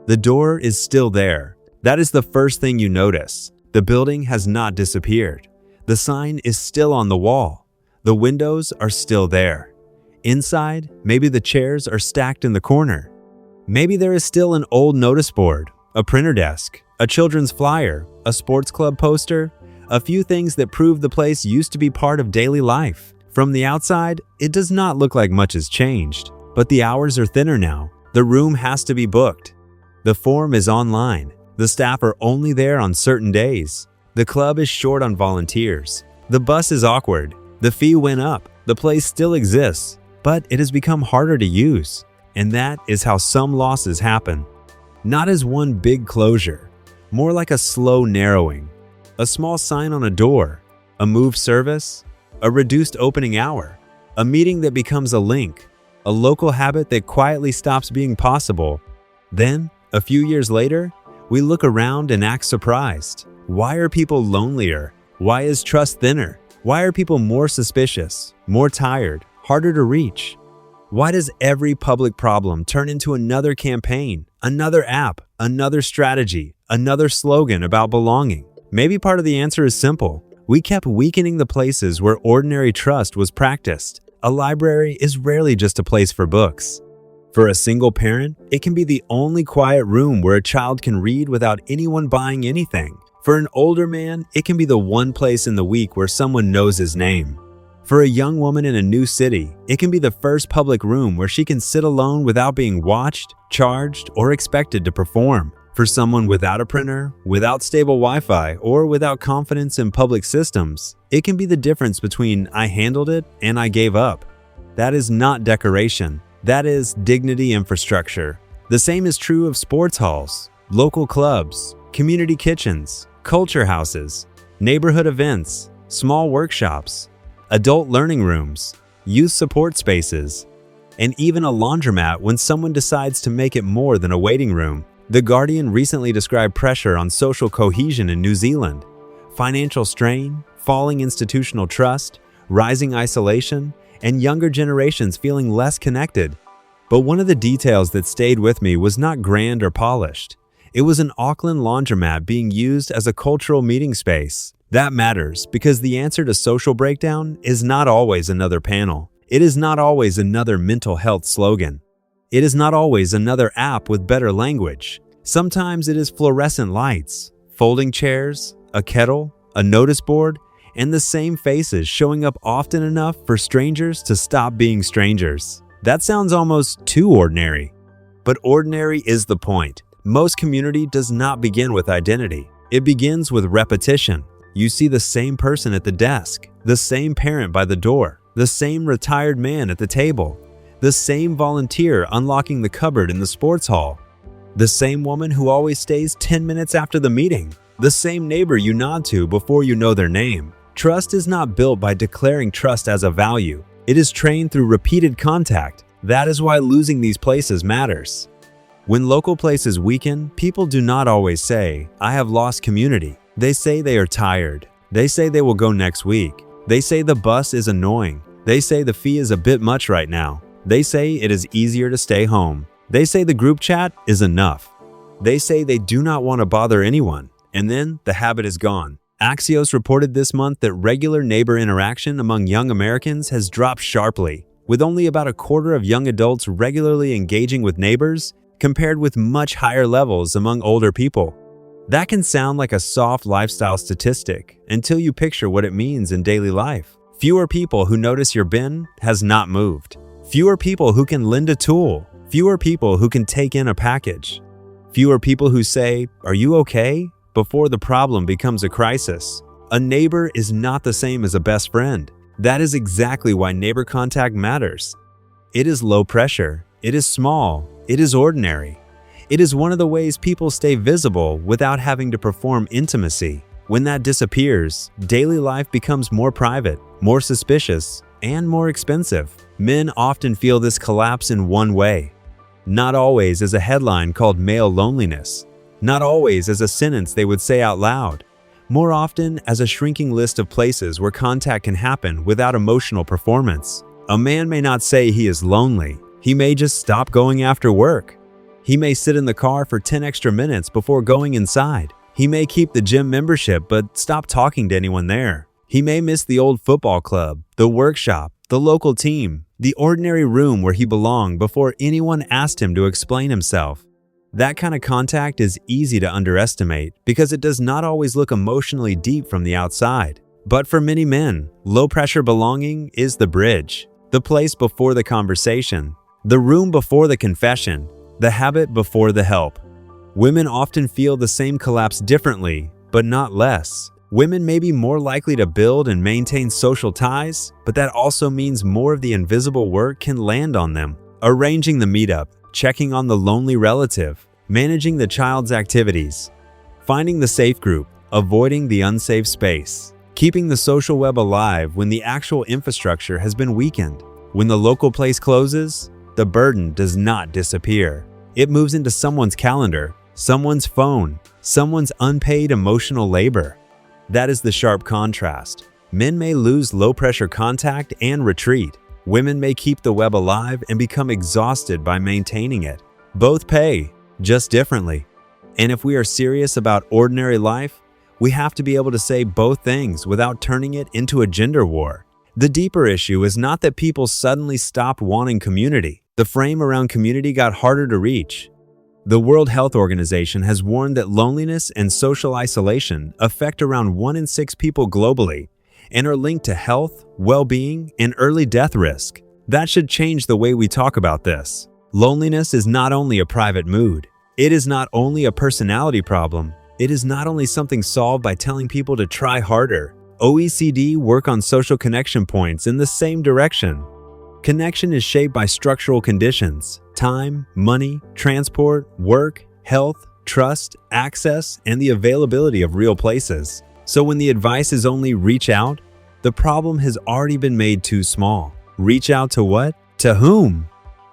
The door is still there. That is the first thing you notice. The building has not disappeared. The sign is still on the wall. The windows are still there. Inside, maybe the chairs are stacked in the corner. Maybe there is still an old notice board, a printer desk, a children's flyer, a sports club poster, a few things that prove the place used to be part of daily life. From the outside, it does not look like much has changed, but the hours are thinner now. The room has to be booked. The form is online. The staff are only there on certain days. The club is short on volunteers. The bus is awkward. The fee went up. The place still exists, but it has become harder to use. And that is how some losses happen. Not as one big closure, more like a slow narrowing. A small sign on a door, a moved service, a reduced opening hour, a meeting that becomes a link, a local habit that quietly stops being possible. Then, a few years later, we look around and act surprised. Why are people lonelier? Why is trust thinner? Why are people more suspicious, more tired, harder to reach? Why does every public problem turn into another campaign, another app, another strategy, another slogan about belonging? Maybe part of the answer is simple. We kept weakening the places where ordinary trust was practiced. A library is rarely just a place for books. For a single parent, it can be the only quiet room where a child can read without anyone buying anything. For an older man, it can be the one place in the week where someone knows his name. For a young woman in a new city, it can be the first public room where she can sit alone without being watched, charged, or expected to perform. For someone without a printer, without stable Wi-Fi, or without confidence in public systems, it can be the difference between I handled it and I gave up. That is not decoration. That is dignity infrastructure. The same is true of sports halls, local clubs, community kitchens, culture houses, neighborhood events, small workshops, adult learning rooms, youth support spaces, and even a laundromat when someone decides to make it more than a waiting room. The Guardian recently described pressure on social cohesion in New Zealand. Financial strain, falling institutional trust, rising isolation, and younger generations feeling less connected. But one of the details that stayed with me was not grand or polished. It was an Auckland laundromat being used as a cultural meeting space. That matters because the answer to social breakdown is not always another panel. It is not always another mental health slogan. It is not always another app with better language. Sometimes it is fluorescent lights, folding chairs, a kettle, a notice board, and the same faces showing up often enough for strangers to stop being strangers. That sounds almost too ordinary. But ordinary is the point. Most community does not begin with identity. It begins with repetition. You see the same person at the desk, the same parent by the door, the same retired man at the table, the same volunteer unlocking the cupboard in the sports hall, the same woman who always stays 10 minutes after the meeting, the same neighbor you nod to before you know their name. Trust is not built by declaring trust as a value. It is trained through repeated contact. That is why losing these places matters. When local places weaken, people do not always say, "I have lost community." They say they are tired. They say they will go next week. They say the bus is annoying. They say the fee is a bit much right now. They say it is easier to stay home. They say the group chat is enough. They say they do not want to bother anyone, and then the habit is gone. Axios reported this month that regular neighbor interaction among young Americans has dropped sharply, with only about a quarter of young adults regularly engaging with neighbors, compared with much higher levels among older people. That can sound like a soft lifestyle statistic until you picture what it means in daily life. Fewer people who notice your bin has not moved. Fewer people who can lend a tool. Fewer people who can take in a package. Fewer people who say, "Are you okay?" before the problem becomes a crisis. A neighbor is not the same as a best friend. That is exactly why neighbor contact matters. It is low pressure. It is small. It is ordinary. It is one of the ways people stay visible without having to perform intimacy. When that disappears, daily life becomes more private, more suspicious, and more expensive. Men often feel this collapse in one way. Not always as a headline called male loneliness. Not always as a sentence they would say out loud. More often as a shrinking list of places where contact can happen without emotional performance. A man may not say he is lonely. He may just stop going after work. He may sit in the car for 10 extra minutes before going inside. He may keep the gym membership but stop talking to anyone there. He may miss the old football club, the workshop, the local team, the ordinary room where he belonged before anyone asked him to explain himself. That kind of contact is easy to underestimate because it does not always look emotionally deep from the outside. But for many men, low-pressure belonging is the bridge, the place before the conversation, the room before the confession, the habit before the help. Women often feel the same collapse differently, but not less. Women may be more likely to build and maintain social ties, but that also means more of the invisible work can land on them. Arranging the meetup, checking on the lonely relative, managing the child's activities, finding the safe group, avoiding the unsafe space, keeping the social web alive when the actual infrastructure has been weakened. When the local place closes, the burden does not disappear. It moves into someone's calendar, someone's phone, someone's unpaid emotional labor. That is the sharp contrast. Men may lose low-pressure contact and retreat. Women may keep the web alive and become exhausted by maintaining it. Both pay, just differently. And if we are serious about ordinary life, we have to be able to say both things without turning it into a gender war. The deeper issue is not that people suddenly stopped wanting community. The frame around community got harder to reach. The World Health Organization has warned that loneliness and social isolation affect around 1 in 6 people globally and are linked to health, well-being, and early death risk. That should change the way we talk about this. Loneliness is not only a private mood. It is not only a personality problem. It is not only something solved by telling people to try harder. OECD work on social connection points in the same direction. Connection is shaped by structural conditions: time, money, transport, work, health, trust, access, and the availability of real places. So when the advice is only reach out, the problem has already been made too small. Reach out to what? To whom?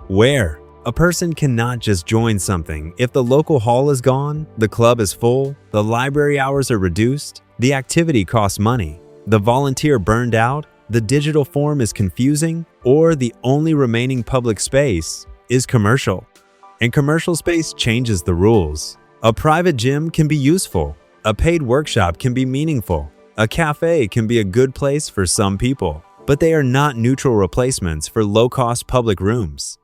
Where? A person cannot just join something if the local hall is gone, the club is full, the library hours are reduced, the activity costs money, the volunteer burned out, the digital form is confusing, or the only remaining public space is commercial. And commercial space changes the rules. A private gym can be useful. A paid workshop can be meaningful. A cafe can be a good place for some people, but they are not neutral replacements for low-cost public rooms.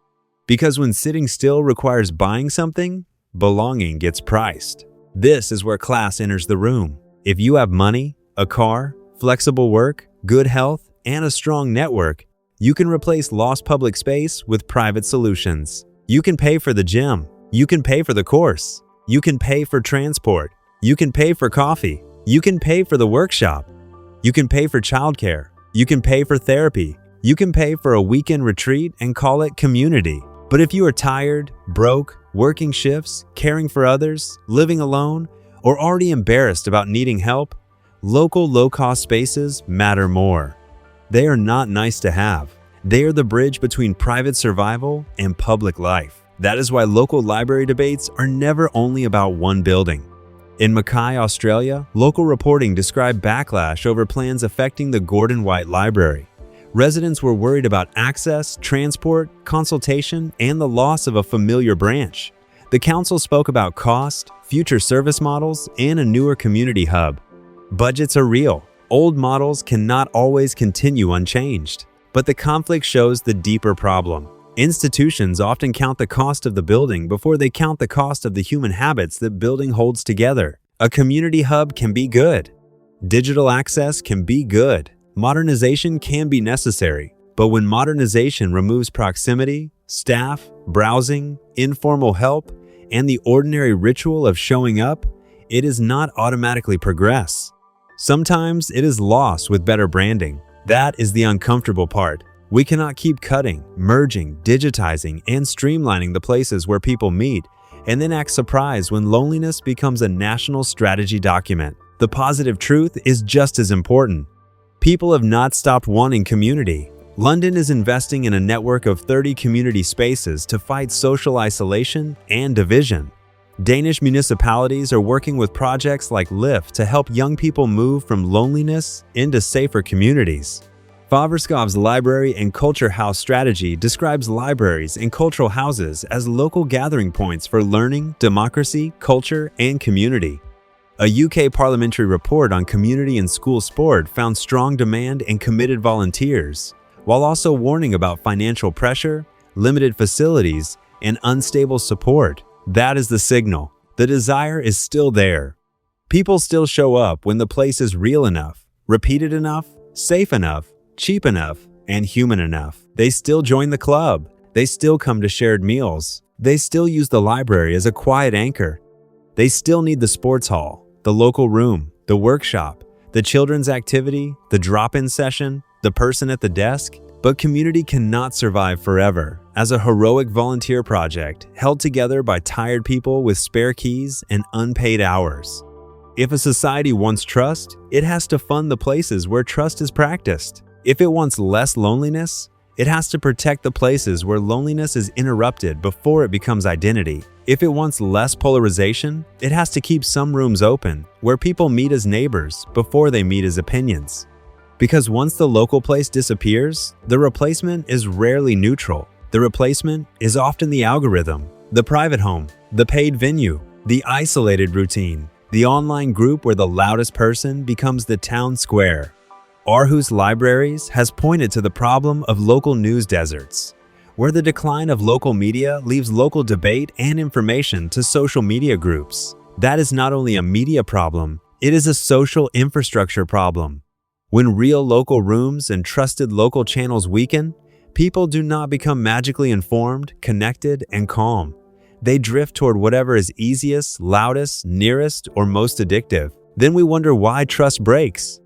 Because when sitting still requires buying something, belonging gets priced. This is where class enters the room. If you have money, a car, flexible work, good health, and a strong network, you can replace lost public space with private solutions. You can pay for the gym. You can pay for the course. You can pay for transport. You can pay for coffee. You can pay for the workshop. You can pay for childcare. You can pay for therapy. You can pay for a weekend retreat and call it community. But if you are tired, broke, working shifts, caring for others, living alone, or already embarrassed about needing help, local low-cost spaces matter more. They are not nice to have. They are the bridge between private survival and public life. That is why local library debates are never only about one building. In Mackay, Australia, local reporting described backlash over plans affecting the Gordon White Library. Residents were worried about access, transport, consultation, and the loss of a familiar branch. The council spoke about cost, future service models, and a newer community hub. Budgets are real. Old models cannot always continue unchanged. But the conflict shows the deeper problem. Institutions often count the cost of the building before they count the cost of the human habits that building holds together. A community hub can be good. Digital access can be good. Modernization can be necessary. But when modernization removes proximity, staff, browsing, informal help, and the ordinary ritual of showing up, it is not automatically progress. Sometimes it is lost with better branding. That is the uncomfortable part. We cannot keep cutting, merging, digitizing, and streamlining the places where people meet, and then act surprised when loneliness becomes a national strategy document. The positive truth is just as important. People have not stopped wanting community. London is investing in a network of 30 community spaces to fight social isolation and division. Danish municipalities are working with projects like Lift to help young people move from loneliness into safer communities. Favrskov's library and culture house strategy describes libraries and cultural houses as local gathering points for learning, democracy, culture, and community. A UK parliamentary report on community and school sport found strong demand and committed volunteers, while also warning about financial pressure, limited facilities, and unstable support. That is the signal. The desire is still there. People still show up when the place is real enough, repeated enough, safe enough, cheap enough, and human enough. They still join the club. They still come to shared meals. They still use the library as a quiet anchor. They still need the sports hall, the local room, the workshop, the children's activity, the drop-in session, the person at the desk. But community cannot survive forever as a heroic volunteer project held together by tired people with spare keys and unpaid hours. If a society wants trust, it has to fund the places where trust is practiced. If it wants less loneliness, it has to protect the places where loneliness is interrupted before it becomes identity. If it wants less polarization, it has to keep some rooms open where people meet as neighbors before they meet as opinions. Because once the local place disappears, the replacement is rarely neutral. The replacement is often the algorithm, the private home, the paid venue, the isolated routine, the online group where the loudest person becomes the town square. Aarhus Libraries has pointed to the problem of local news deserts, where the decline of local media leaves local debate and information to social media groups. That is not only a media problem, it is a social infrastructure problem. When real local rooms and trusted local channels weaken, people do not become magically informed, connected, and calm. They drift toward whatever is easiest, loudest, nearest, or most addictive. Then we wonder why trust breaks.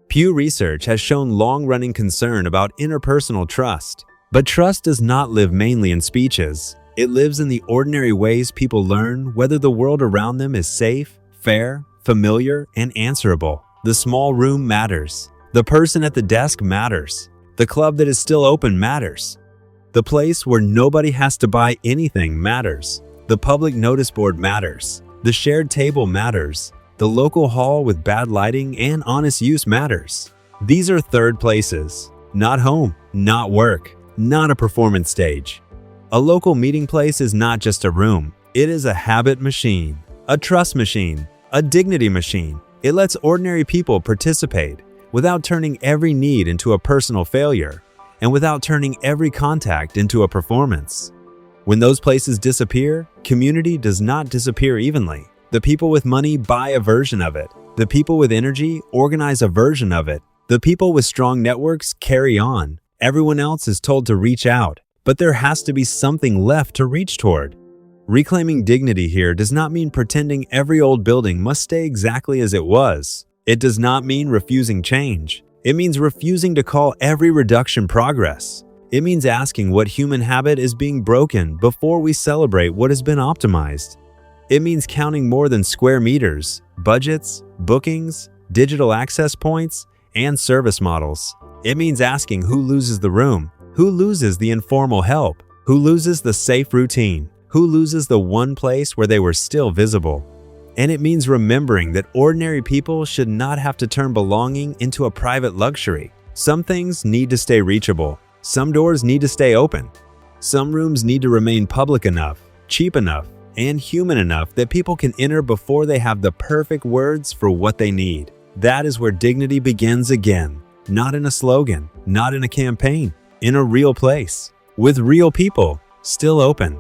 Pew Research has shown long-running concern about interpersonal trust. But trust does not live mainly in speeches. It lives in the ordinary ways people learn whether the world around them is safe, fair, familiar, and answerable. The small room matters. The person at the desk matters. The club that is still open matters. The place where nobody has to buy anything matters. The public notice board matters. The shared table matters. The local hall with bad lighting and honest use matters. These are third places, not home, not work, not a performance stage. A local meeting place is not just a room. It is a habit machine, a trust machine, a dignity machine. It lets ordinary people participate without turning every need into a personal failure and without turning every contact into a performance. When those places disappear, community does not disappear evenly. The people with money buy a version of it. The people with energy organize a version of it. The people with strong networks carry on. Everyone else is told to reach out, but there has to be something left to reach toward. Reclaiming dignity here does not mean pretending every old building must stay exactly as it was. It does not mean refusing change. It means refusing to call every reduction progress. It means asking what human habit is being broken before we celebrate what has been optimized. It means counting more than square meters, budgets, bookings, digital access points, and service models. It means asking who loses the room, who loses the informal help, who loses the safe routine, who loses the one place where they were still visible. And it means remembering that ordinary people should not have to turn belonging into a private luxury. Some things need to stay reachable. Some doors need to stay open. Some rooms need to remain public enough, cheap enough, and human enough that people can enter before they have the perfect words for what they need. That is where dignity begins again. Not in a slogan, not in a campaign, in a real place, with real people, still open.